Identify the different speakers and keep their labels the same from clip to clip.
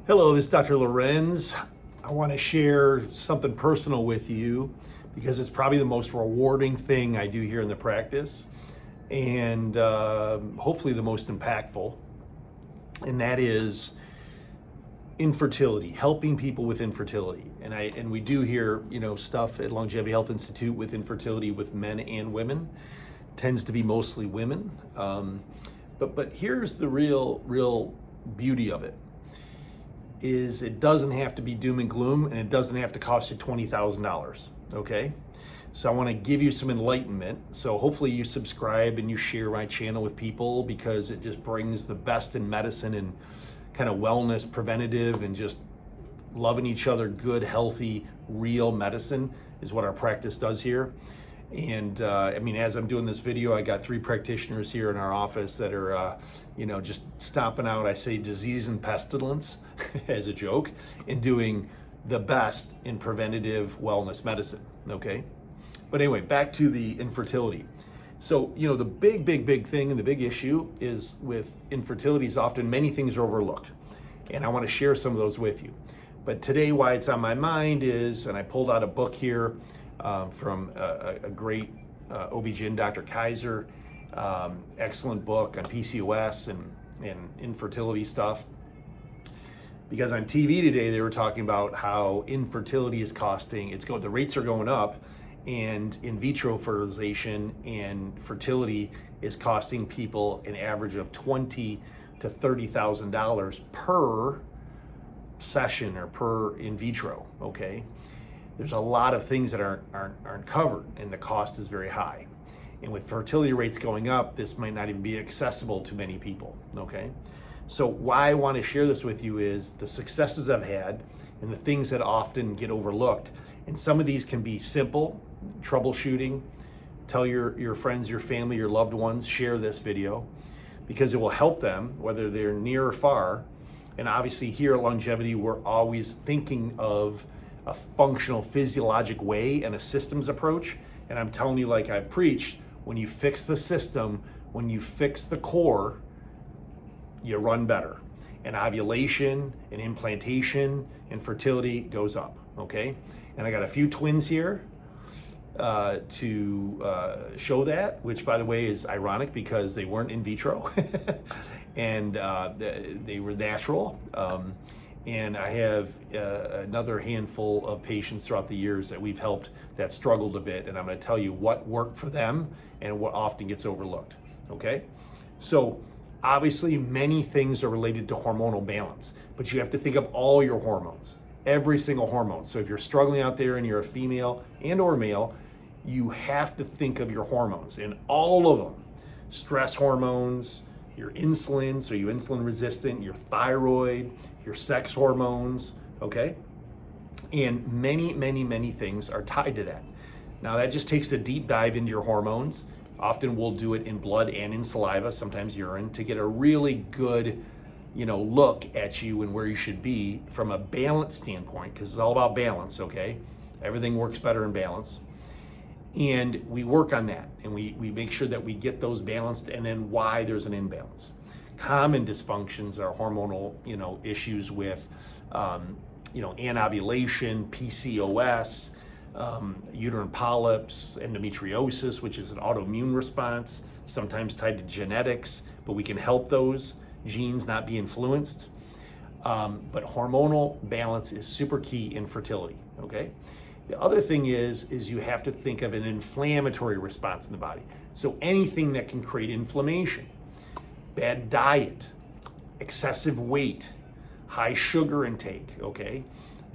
Speaker 1: Hello, this is Dr. Lorenz. I want to share something personal with you because it's probably the most rewarding thing I do here in the practice and hopefully the most impactful. And that is infertility, helping people with infertility. And we do here, stuff at Longevity Health Institute with infertility with men and women. Tends to be mostly women. But here's the real beauty of it. Is it doesn't have to be doom and gloom, and it doesn't have to cost you $20,000, okay? So I want to give you some enlightenment. So hopefully you subscribe and you share my channel with people because it just brings the best in medicine and kind of wellness, preventative, and just loving each other, good, healthy, real medicine is what our practice does here. And as I'm doing this video, I got 3 practitioners here in our office that are, just stomping out, I say disease and pestilence as a joke, and doing the best in preventative wellness medicine, okay? But anyway, back to the infertility. So, the big thing and the big issue is with infertility is often many things are overlooked. And I want to share some of those with you. But today, why it's on my mind is, and I pulled out a book here, from a great OB-GYN, Dr. Kaiser, excellent book on PCOS and infertility stuff. Because on TV today, they were talking about how infertility is costing, the rates are going up, and in vitro fertilization and fertility is costing people an average of $20,000 to $30,000 per session or per in vitro, okay? There's a lot of things that aren't covered, and the cost is very high. And with fertility rates going up, this might not even be accessible to many people, okay? So why I want to share this with you is the successes I've had and the things that often get overlooked. And some of these can be simple, troubleshooting. Tell your friends, your family, your loved ones, share this video because it will help them, whether they're near or far. And obviously here at Longevity, we're always thinking of a functional physiologic way and a systems approach. And I'm telling you, like I've preached, when you fix the system, when you fix the core, you run better. And ovulation and implantation and fertility goes up, okay? And I got a few twins here to show that, which by the way is ironic because they weren't in vitro and they were natural. And I have another handful of patients throughout the years that we've helped that struggled a bit. And I'm going to tell you what worked for them and what often gets overlooked. Okay? So obviously many things are related to hormonal balance, but you have to think of all your hormones, every single hormone. So if you're struggling out there and you're a female and or male, you have to think of your hormones and all of them. Stress hormones, your insulin, so you're insulin resistant, your thyroid, your sex hormones, okay? And many things are tied to that. Now that just takes a deep dive into your hormones. Often we'll do it in blood and in saliva, sometimes urine, to get a really good, look at you and where you should be from a balance standpoint, because it's all about balance, okay? Everything works better in balance. And we work on that, and we make sure that we get those balanced, and then why there's an imbalance. Common dysfunctions are hormonal, issues with, anovulation, PCOS, uterine polyps, endometriosis, which is an autoimmune response, sometimes tied to genetics, but we can help those genes not be influenced. But hormonal balance is super key in fertility, okay? The other thing is you have to think of an inflammatory response in the body. So anything that can create inflammation, bad diet, excessive weight, high sugar intake, okay?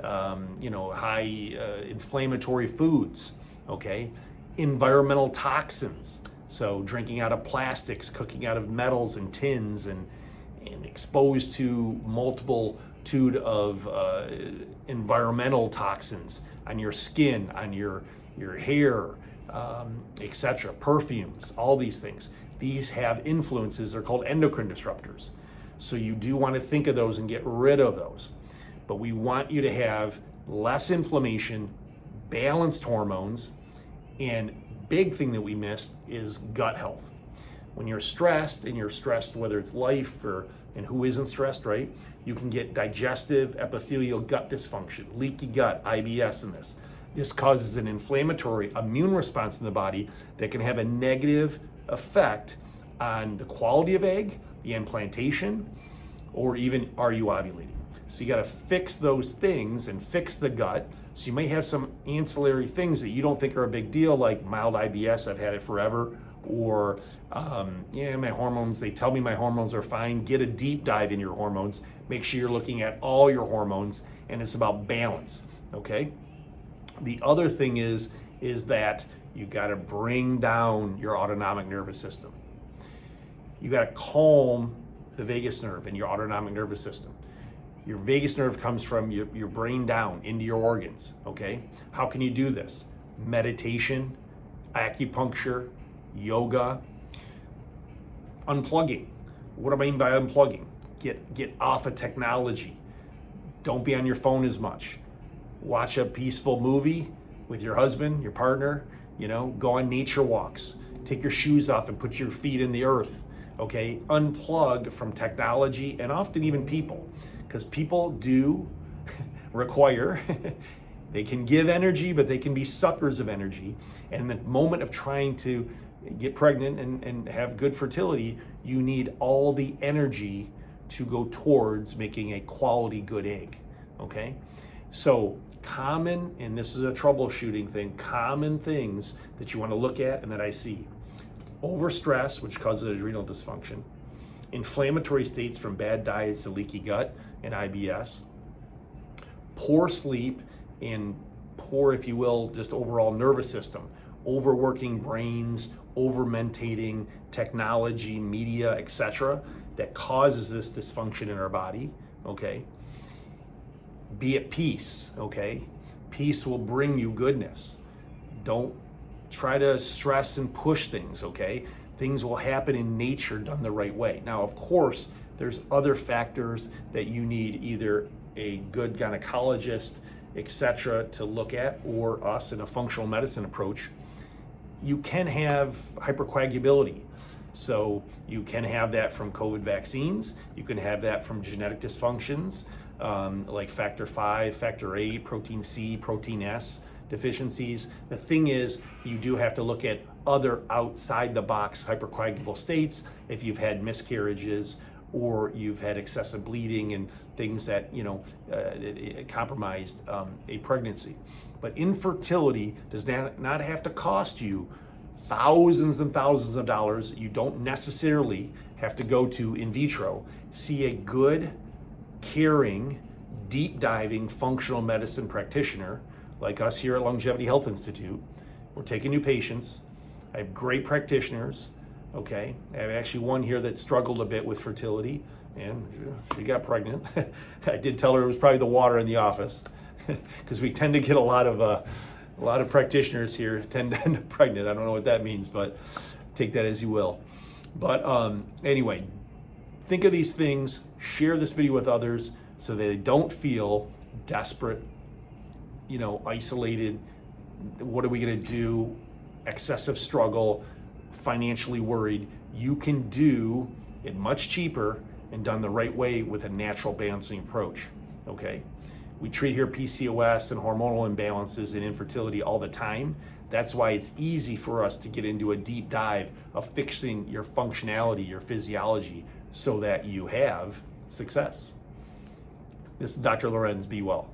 Speaker 1: High inflammatory foods, okay? Environmental toxins, so drinking out of plastics, cooking out of metals and tins, and exposed to multitude of environmental toxins on your skin, on your hair, etc., perfumes, all these things. These have influences, they're called endocrine disruptors. So you do want to think of those and get rid of those. But we want you to have less inflammation, balanced hormones, and big thing that we missed is gut health. When you're stressed, whether it's life or and who isn't stressed, right? You can get digestive epithelial gut dysfunction, leaky gut, IBS in this. This causes an inflammatory immune response in the body that can have a negative effect on the quality of egg, the implantation, or even are you ovulating? So you got to fix those things and fix the gut. So you may have some ancillary things that you don't think are a big deal, like mild IBS, I've had it forever, or my hormones, they tell me my hormones are fine. Get a deep dive in your hormones. Make sure you're looking at all your hormones, and it's about balance, okay? The other thing is that you got to bring down your autonomic nervous system. You got to calm the vagus nerve and your autonomic nervous system. Your vagus nerve comes from your brain down into your organs, okay? How can you do this? Meditation, acupuncture, yoga, unplugging. What do I mean by unplugging? Get off of technology. Don't be on your phone as much. Watch a peaceful movie with your husband, your partner, go on nature walks. Take your shoes off and put your feet in the earth, okay? Unplug from technology and often even people, because people do require, they can give energy, but they can be suckers of energy. And the moment of trying to get pregnant and have good fertility, you need all the energy to go towards making a quality good egg, okay? So common, and this is a troubleshooting thing, common things that you want to look at and that I see. Overstress, which causes adrenal dysfunction. Inflammatory states from bad diets to leaky gut and IBS. Poor sleep and poor, if you will, just overall nervous system. Overworking brains, over-mentating technology, media, etc. that causes this dysfunction in our body, okay? Be at peace, okay? Peace will bring you goodness. Don't try to stress and push things, okay? Things will happen in nature done the right way. Now, of course, there's other factors that you need either a good gynecologist, etc. to look at, or us in a functional medicine approach. You can have hypercoagulability. So you can have that from COVID vaccines. You can have that from genetic dysfunctions, like factor 5, factor 8, protein C, protein S deficiencies. The thing is, you do have to look at other outside the box hypercoagulable states if you've had miscarriages or you've had excessive bleeding and things that it compromised a pregnancy. But infertility does not have to cost you thousands and thousands of dollars. You don't necessarily have to go to in vitro. See a good, caring, deep diving functional medicine practitioner like us here at Longevity Health Institute. We're taking new patients. I have great practitioners, okay? I have actually one here that struggled a bit with fertility and she got pregnant. I did tell her it was probably the water in the office because we tend to get a lot of practitioners here tend to end up pregnant. I don't know what that means, but take that as you will. But anyway, think of these things, share this video with others so they don't feel desperate, isolated. What are we gonna do? Excessive struggle, financially worried. You can do it much cheaper and done the right way with a natural balancing approach, okay? We treat here PCOS and hormonal imbalances and infertility all the time. That's why it's easy for us to get into a deep dive of fixing your functionality, your physiology, so that you have success. This is Dr. Lorenz. Be well.